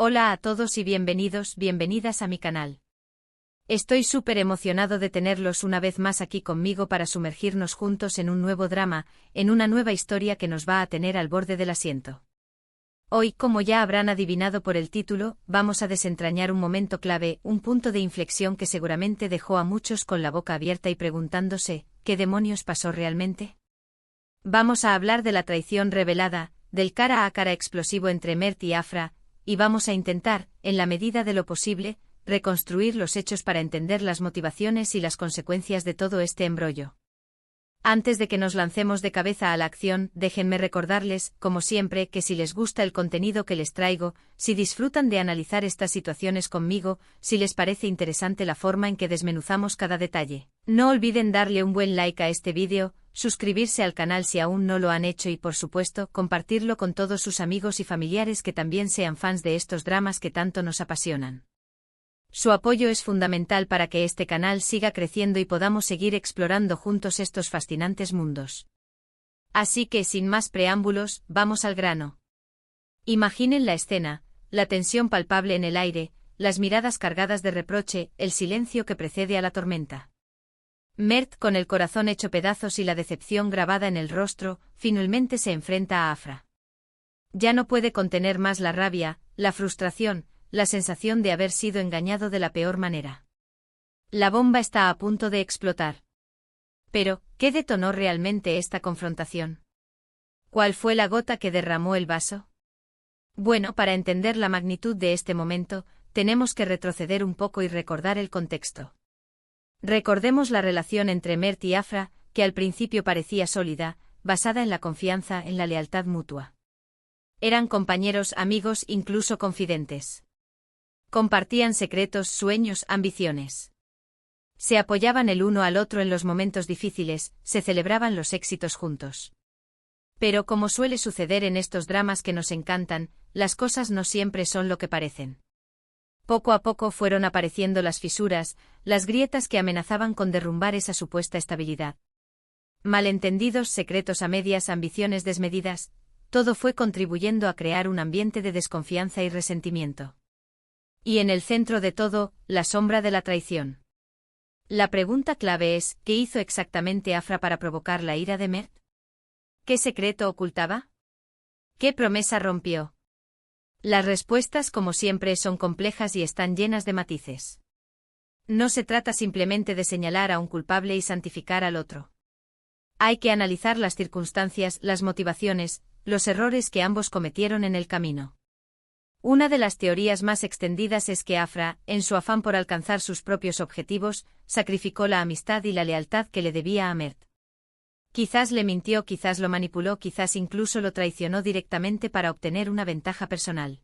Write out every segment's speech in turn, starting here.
Hola a todos y bienvenidas a mi canal. Estoy súper emocionado de tenerlos una vez más aquí conmigo para sumergirnos juntos en un nuevo drama, en una nueva historia que nos va a tener al borde del asiento. Hoy, como ya habrán adivinado por el título, vamos a desentrañar un momento clave, un punto de inflexión que seguramente dejó a muchos con la boca abierta y preguntándose, ¿qué demonios pasó realmente? Vamos a hablar de la traición revelada, del cara a cara explosivo entre Mert y Afra, y vamos a intentar, en la medida de lo posible, reconstruir los hechos para entender las motivaciones y las consecuencias de todo este embrollo. Antes de que nos lancemos de cabeza a la acción, déjenme recordarles, como siempre, que si les gusta el contenido que les traigo, si disfrutan de analizar estas situaciones conmigo, si les parece interesante la forma en que desmenuzamos cada detalle, no olviden darle un buen like a este vídeo, suscribirse al canal si aún no lo han hecho y por supuesto, compartirlo con todos sus amigos y familiares que también sean fans de estos dramas que tanto nos apasionan. Su apoyo es fundamental para que este canal siga creciendo y podamos seguir explorando juntos estos fascinantes mundos. Así que, sin más preámbulos, vamos al grano. Imaginen la escena, la tensión palpable en el aire, las miradas cargadas de reproche, el silencio que precede a la tormenta. Mert, con el corazón hecho pedazos y la decepción grabada en el rostro, finalmente se enfrenta a Afra. Ya no puede contener más la rabia, la frustración, la sensación de haber sido engañado de la peor manera. La bomba está a punto de explotar. Pero, ¿qué detonó realmente esta confrontación? ¿Cuál fue la gota que derramó el vaso? Bueno, para entender la magnitud de este momento, tenemos que retroceder un poco y recordar el contexto. Recordemos la relación entre Mert y Afra, que al principio parecía sólida, basada en la confianza, en la lealtad mutua. Eran compañeros, amigos, incluso confidentes. Compartían secretos, sueños, ambiciones. Se apoyaban el uno al otro en los momentos difíciles, se celebraban los éxitos juntos. Pero como suele suceder en estos dramas que nos encantan, las cosas no siempre son lo que parecen. Poco a poco fueron apareciendo las fisuras, las grietas que amenazaban con derrumbar esa supuesta estabilidad. Malentendidos, secretos a medias, ambiciones desmedidas, todo fue contribuyendo a crear un ambiente de desconfianza y resentimiento. Y en el centro de todo, la sombra de la traición. La pregunta clave es, ¿qué hizo exactamente Afra para provocar la ira de Mert? ¿Qué secreto ocultaba? ¿Qué promesa rompió? Las respuestas, como siempre, son complejas y están llenas de matices. No se trata simplemente de señalar a un culpable y santificar al otro. Hay que analizar las circunstancias, las motivaciones, los errores que ambos cometieron en el camino. Una de las teorías más extendidas es que Afra, en su afán por alcanzar sus propios objetivos, sacrificó la amistad y la lealtad que le debía a Mert. Quizás le mintió, quizás lo manipuló, quizás incluso lo traicionó directamente para obtener una ventaja personal.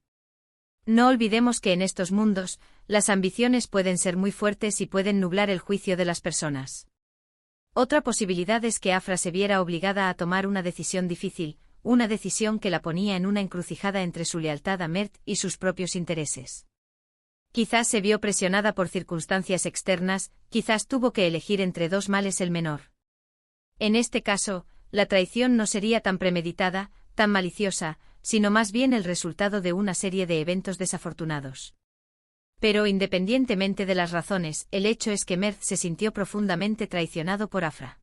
No olvidemos que en estos mundos, las ambiciones pueden ser muy fuertes y pueden nublar el juicio de las personas. Otra posibilidad es que Afra se viera obligada a tomar una decisión difícil, una decisión que la ponía en una encrucijada entre su lealtad a Mert y sus propios intereses. Quizás se vio presionada por circunstancias externas, quizás tuvo que elegir entre dos males el menor. En este caso, la traición no sería tan premeditada, tan maliciosa, sino más bien el resultado de una serie de eventos desafortunados. Pero independientemente de las razones, el hecho es que Mert se sintió profundamente traicionado por Afra.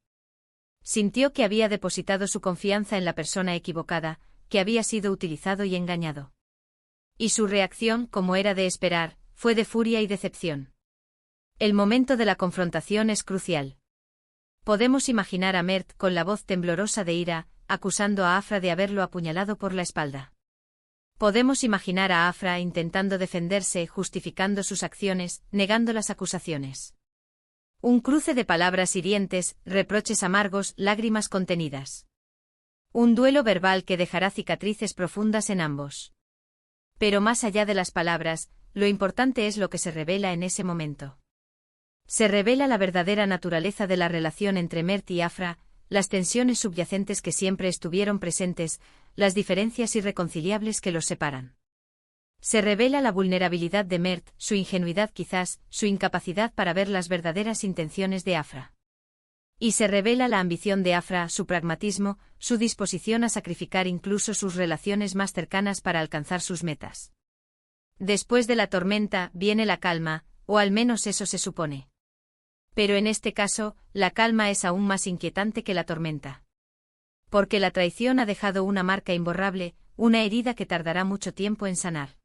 Sintió que había depositado su confianza en la persona equivocada, que había sido utilizado y engañado. Y su reacción, como era de esperar, fue de furia y decepción. El momento de la confrontación es crucial. Podemos imaginar a Mert con la voz temblorosa de ira, acusando a Afra de haberlo apuñalado por la espalda. Podemos imaginar a Afra intentando defenderse, justificando sus acciones, negando las acusaciones. Un cruce de palabras hirientes, reproches amargos, lágrimas contenidas. Un duelo verbal que dejará cicatrices profundas en ambos. Pero más allá de las palabras, lo importante es lo que se revela en ese momento. Se revela la verdadera naturaleza de la relación entre Mert y Afra, las tensiones subyacentes que siempre estuvieron presentes, las diferencias irreconciliables que los separan. Se revela la vulnerabilidad de Mert, su ingenuidad quizás, su incapacidad para ver las verdaderas intenciones de Afra. Y se revela la ambición de Afra, su pragmatismo, su disposición a sacrificar incluso sus relaciones más cercanas para alcanzar sus metas. Después de la tormenta viene la calma, o al menos eso se supone. Pero en este caso, la calma es aún más inquietante que la tormenta. Porque la traición ha dejado una marca imborrable, una herida que tardará mucho tiempo en sanar.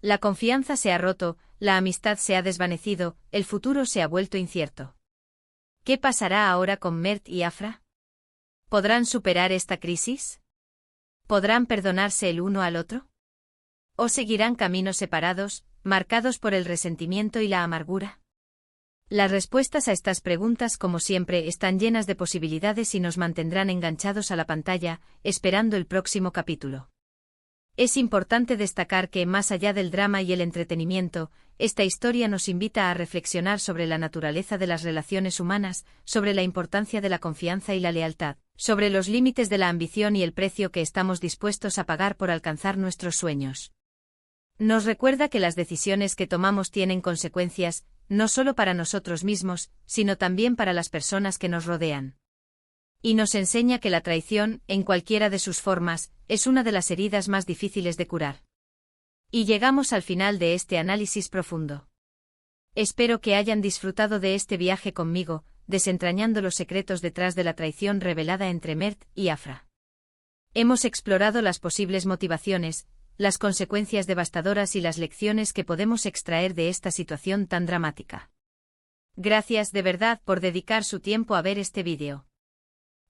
La confianza se ha roto, la amistad se ha desvanecido, el futuro se ha vuelto incierto. ¿Qué pasará ahora con Mert y Afra? ¿Podrán superar esta crisis? ¿Podrán perdonarse el uno al otro? ¿O seguirán caminos separados, marcados por el resentimiento y la amargura? Las respuestas a estas preguntas, como siempre, están llenas de posibilidades y nos mantendrán enganchados a la pantalla, esperando el próximo capítulo. Es importante destacar que, más allá del drama y el entretenimiento, esta historia nos invita a reflexionar sobre la naturaleza de las relaciones humanas, sobre la importancia de la confianza y la lealtad, sobre los límites de la ambición y el precio que estamos dispuestos a pagar por alcanzar nuestros sueños. Nos recuerda que las decisiones que tomamos tienen consecuencias, no solo para nosotros mismos, sino también para las personas que nos rodean. Y nos enseña que la traición, en cualquiera de sus formas, es una de las heridas más difíciles de curar. Y llegamos al final de este análisis profundo. Espero que hayan disfrutado de este viaje conmigo, desentrañando los secretos detrás de la traición revelada entre Mert y Afra. Hemos explorado las posibles motivaciones, las consecuencias devastadoras y las lecciones que podemos extraer de esta situación tan dramática. Gracias de verdad por dedicar su tiempo a ver este vídeo.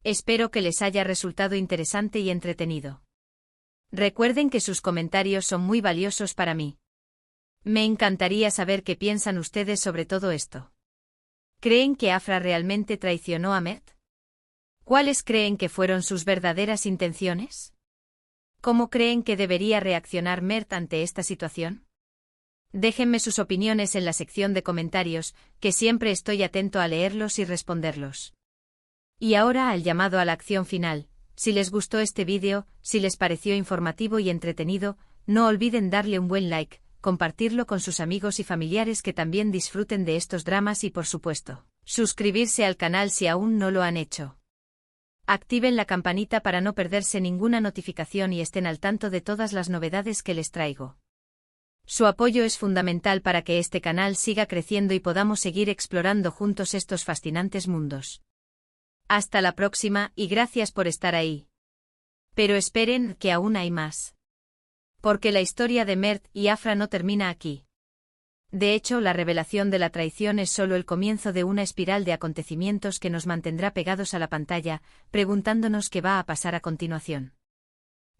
Espero que les haya resultado interesante y entretenido. Recuerden que sus comentarios son muy valiosos para mí. Me encantaría saber qué piensan ustedes sobre todo esto. ¿Creen que Afra realmente traicionó a Mert? ¿Cuáles creen que fueron sus verdaderas intenciones? ¿Cómo creen que debería reaccionar Mert ante esta situación? Déjenme sus opiniones en la sección de comentarios, que siempre estoy atento a leerlos y responderlos. Y ahora al llamado a la acción final. Si les gustó este vídeo, si les pareció informativo y entretenido, no olviden darle un buen like, compartirlo con sus amigos y familiares que también disfruten de estos dramas y por supuesto, suscribirse al canal si aún no lo han hecho. Activen la campanita para no perderse ninguna notificación y estén al tanto de todas las novedades que les traigo. Su apoyo es fundamental para que este canal siga creciendo y podamos seguir explorando juntos estos fascinantes mundos. Hasta la próxima y gracias por estar ahí. Pero esperen, que aún hay más. Porque la historia de Mert y Afra no termina aquí. De hecho, la revelación de la traición es solo el comienzo de una espiral de acontecimientos que nos mantendrá pegados a la pantalla, preguntándonos qué va a pasar a continuación.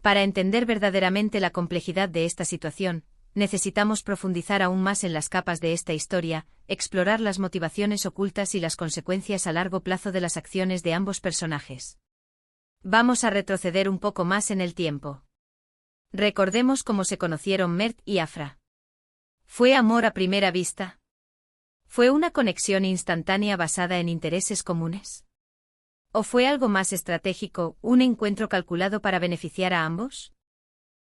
Para entender verdaderamente la complejidad de esta situación, necesitamos profundizar aún más en las capas de esta historia, explorar las motivaciones ocultas y las consecuencias a largo plazo de las acciones de ambos personajes. Vamos a retroceder un poco más en el tiempo. Recordemos cómo se conocieron Mert y Afra. ¿Fue amor a primera vista? ¿Fue una conexión instantánea basada en intereses comunes? ¿O fue algo más estratégico, un encuentro calculado para beneficiar a ambos?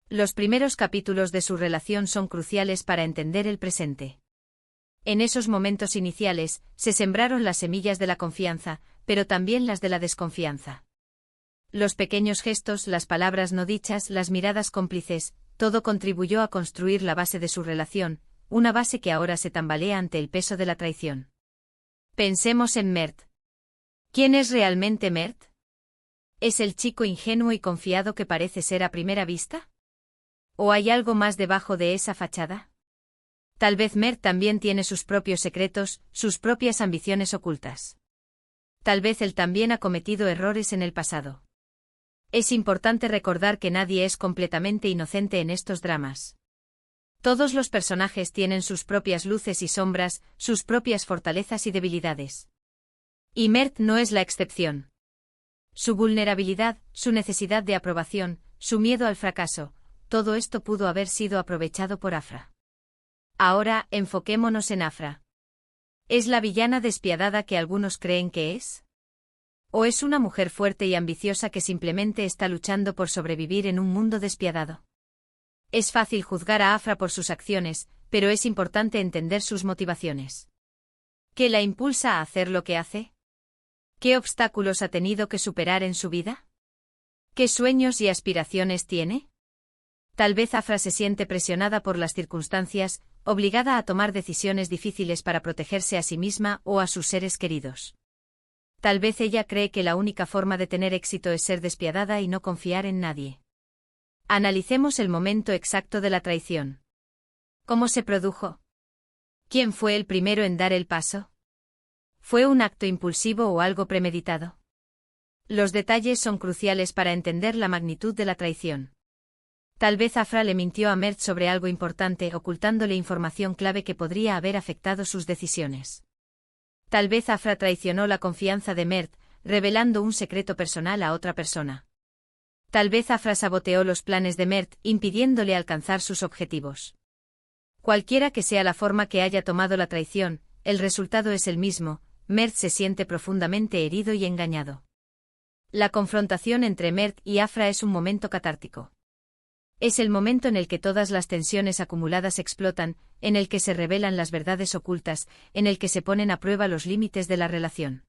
Los primeros capítulos de su relación son cruciales para entender el presente. En esos momentos iniciales, se sembraron las semillas de la confianza, pero también las de la desconfianza. Los pequeños gestos, las palabras no dichas, las miradas cómplices, todo contribuyó a construir la base de su relación, una base que ahora se tambalea ante el peso de la traición. Pensemos en Mert. ¿Quién es realmente Mert? ¿Es el chico ingenuo y confiado que parece ser a primera vista? ¿O hay algo más debajo de esa fachada? Tal vez Mert también tiene sus propios secretos, sus propias ambiciones ocultas. Tal vez él también ha cometido errores en el pasado. Es importante recordar que nadie es completamente inocente en estos dramas. Todos los personajes tienen sus propias luces y sombras, sus propias fortalezas y debilidades. Y Mert no es la excepción. Su vulnerabilidad, su necesidad de aprobación, su miedo al fracaso, todo esto pudo haber sido aprovechado por Afra. Ahora, enfoquémonos en Afra. ¿Es la villana despiadada que algunos creen que es? ¿O es una mujer fuerte y ambiciosa que simplemente está luchando por sobrevivir en un mundo despiadado? Es fácil juzgar a Afra por sus acciones, pero es importante entender sus motivaciones. ¿Qué la impulsa a hacer lo que hace? ¿Qué obstáculos ha tenido que superar en su vida? ¿Qué sueños y aspiraciones tiene? Tal vez Afra se siente presionada por las circunstancias, obligada a tomar decisiones difíciles para protegerse a sí misma o a sus seres queridos. Tal vez ella cree que la única forma de tener éxito es ser despiadada y no confiar en nadie. Analicemos el momento exacto de la traición. ¿Cómo se produjo? ¿Quién fue el primero en dar el paso? ¿Fue un acto impulsivo o algo premeditado? Los detalles son cruciales para entender la magnitud de la traición. Tal vez Afra le mintió a Mert sobre algo importante, ocultándole información clave que podría haber afectado sus decisiones. Tal vez Afra traicionó la confianza de Mert, revelando un secreto personal a otra persona. Tal vez Afra saboteó los planes de Mert, impidiéndole alcanzar sus objetivos. Cualquiera que sea la forma que haya tomado la traición, el resultado es el mismo: Mert se siente profundamente herido y engañado. La confrontación entre Mert y Afra es un momento catártico. Es el momento en el que todas las tensiones acumuladas explotan, en el que se revelan las verdades ocultas, en el que se ponen a prueba los límites de la relación.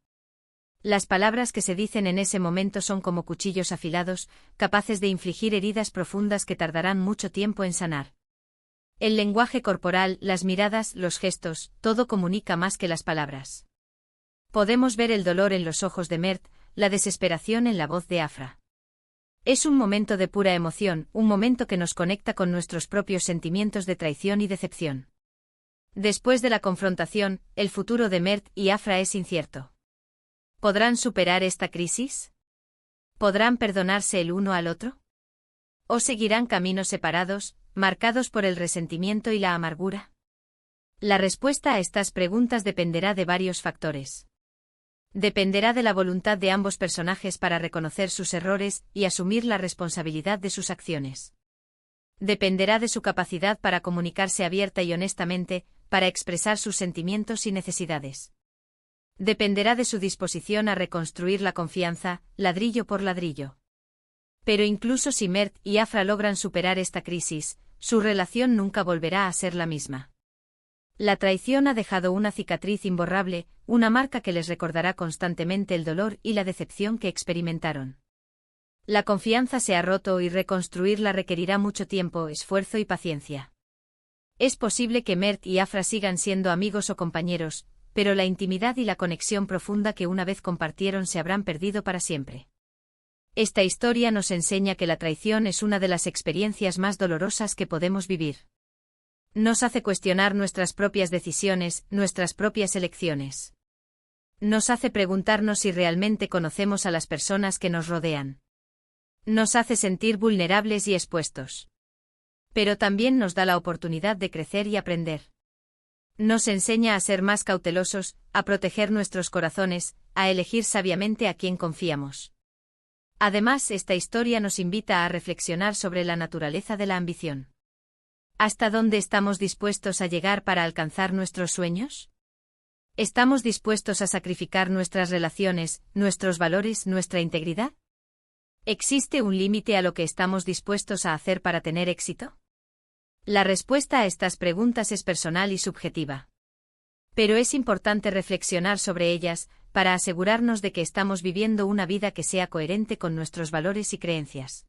Las palabras que se dicen en ese momento son como cuchillos afilados, capaces de infligir heridas profundas que tardarán mucho tiempo en sanar. El lenguaje corporal, las miradas, los gestos, todo comunica más que las palabras. Podemos ver el dolor en los ojos de Mert, la desesperación en la voz de Afra. Es un momento de pura emoción, un momento que nos conecta con nuestros propios sentimientos de traición y decepción. Después de la confrontación, el futuro de Mert y Afra es incierto. ¿Podrán superar esta crisis? ¿Podrán perdonarse el uno al otro? ¿O seguirán caminos separados, marcados por el resentimiento y la amargura? La respuesta a estas preguntas dependerá de varios factores. Dependerá de la voluntad de ambos personajes para reconocer sus errores y asumir la responsabilidad de sus acciones. Dependerá de su capacidad para comunicarse abierta y honestamente, para expresar sus sentimientos y necesidades. Dependerá de su disposición a reconstruir la confianza, ladrillo por ladrillo. Pero incluso si Mert y Afra logran superar esta crisis, su relación nunca volverá a ser la misma. La traición ha dejado una cicatriz imborrable, una marca que les recordará constantemente el dolor y la decepción que experimentaron. La confianza se ha roto y reconstruirla requerirá mucho tiempo, esfuerzo y paciencia. Es posible que Mert y Afra sigan siendo amigos o compañeros, pero la intimidad y la conexión profunda que una vez compartieron se habrán perdido para siempre. Esta historia nos enseña que la traición es una de las experiencias más dolorosas que podemos vivir. Nos hace cuestionar nuestras propias decisiones, nuestras propias elecciones. Nos hace preguntarnos si realmente conocemos a las personas que nos rodean. Nos hace sentir vulnerables y expuestos. Pero también nos da la oportunidad de crecer y aprender. Nos enseña a ser más cautelosos, a proteger nuestros corazones, a elegir sabiamente a quién confiamos. Además, esta historia nos invita a reflexionar sobre la naturaleza de la ambición. ¿Hasta dónde estamos dispuestos a llegar para alcanzar nuestros sueños? ¿Estamos dispuestos a sacrificar nuestras relaciones, nuestros valores, nuestra integridad? ¿Existe un límite a lo que estamos dispuestos a hacer para tener éxito? La respuesta a estas preguntas es personal y subjetiva. Pero es importante reflexionar sobre ellas, para asegurarnos de que estamos viviendo una vida que sea coherente con nuestros valores y creencias.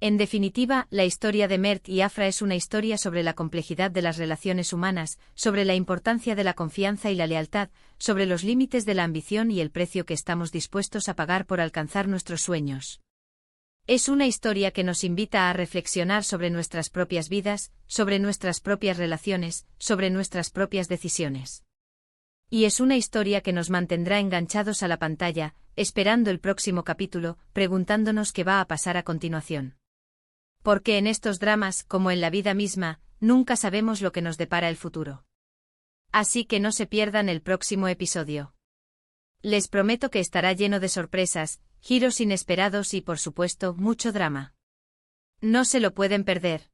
En definitiva, la historia de Mert y Afra es una historia sobre la complejidad de las relaciones humanas, sobre la importancia de la confianza y la lealtad, sobre los límites de la ambición y el precio que estamos dispuestos a pagar por alcanzar nuestros sueños. Es una historia que nos invita a reflexionar sobre nuestras propias vidas, sobre nuestras propias relaciones, sobre nuestras propias decisiones. Y es una historia que nos mantendrá enganchados a la pantalla, esperando el próximo capítulo, preguntándonos qué va a pasar a continuación. Porque en estos dramas, como en la vida misma, nunca sabemos lo que nos depara el futuro. Así que no se pierdan el próximo episodio. Les prometo que estará lleno de sorpresas, giros inesperados y por supuesto mucho drama. No se lo pueden perder.